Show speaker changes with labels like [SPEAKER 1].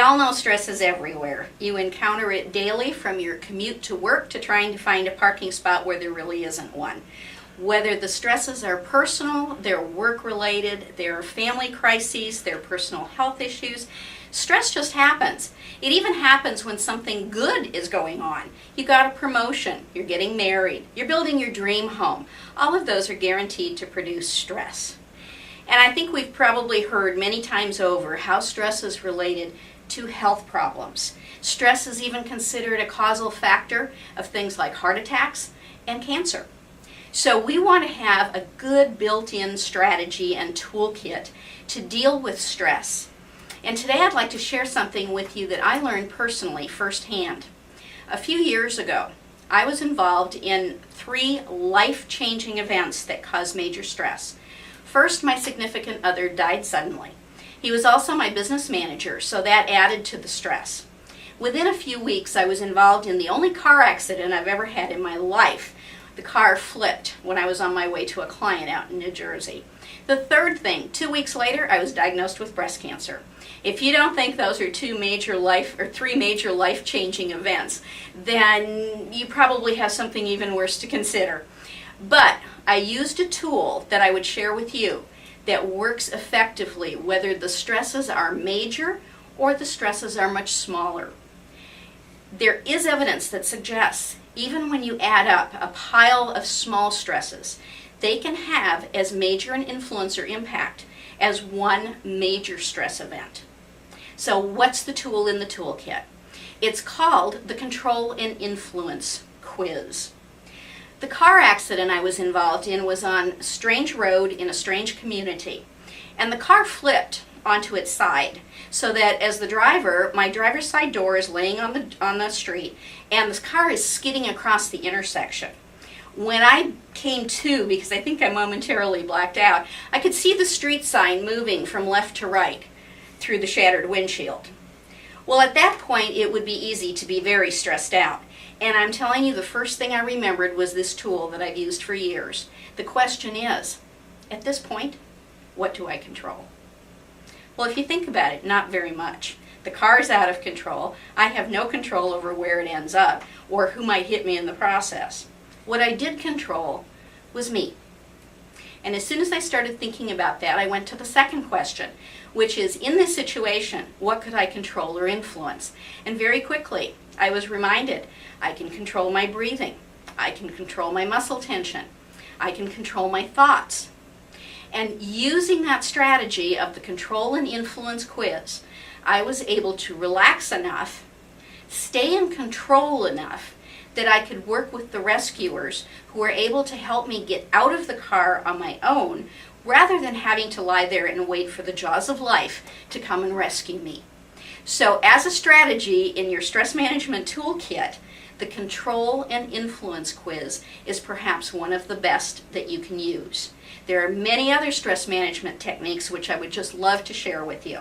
[SPEAKER 1] all know stress is everywhere. You encounter it daily, from your commute to work to trying to find a parking spot where there really isn't one. Whether the stresses are personal, they're work-related, they're family crises, they're personal health issues, stress just happens. It even happens when something good is going on. You got a promotion, you're getting married, you're building your dream home. All of those are guaranteed to produce stress. And I think we've probably heard many times over how stress is related to health problems. Stress is even considered a causal factor of things like heart attacks and cancer. So we want to have a good built-in strategy and toolkit to deal with stress. And today I'd like to share something with you that I learned personally firsthand. A few years ago, I was involved in 3 life-changing events that caused major stress. First, my significant other died suddenly. He was also my business manager, so that added to the stress. Within a few weeks, I was involved in the only car accident I've ever had in my life. The car flipped when I was on my way to a client out in New Jersey. The third thing, 2 weeks later, I was diagnosed with breast cancer. If you don't think those are 3 major life-changing events, then you probably have something even worse to consider. But I used a tool that I would share with you that works effectively whether the stresses are major or the stresses are much smaller. There is evidence that suggests even when you add up a pile of small stresses, they can have as major an influence or impact as one major stress event. So what's the tool in the toolkit? It's called the Control and Influence Quiz. The car accident I was involved in was on a strange road in a strange community, and the car flipped onto its side, so that as the driver, my driver's side door is laying on the street, and the car is skidding across the intersection. When I came to, because I think I momentarily blacked out, I could see the street sign moving from left to right through the shattered windshield. Well, at that point, it would be easy to be very stressed out. And I'm telling you, the first thing I remembered was this tool that I've used for years. The question is, at this point, what do I control? Well, if you think about it, not very much. The car is out of control. I have no control over where it ends up or who might hit me in the process. What I did control was me. And as soon as I started thinking about that, I went to the second question, which is, in this situation, what could I control or influence? And very quickly, I was reminded, I can control my breathing. I can control my muscle tension. I can control my thoughts. And using that strategy of the Control and Influence Quiz, I was able to relax enough, stay in control enough, that I could work with the rescuers who were able to help me get out of the car on my own, rather than having to lie there and wait for the jaws of life to come and rescue me. So as a strategy in your stress management toolkit, the Control and Influence Quiz is perhaps one of the best that you can use. There are many other stress management techniques which I would just love to share with you.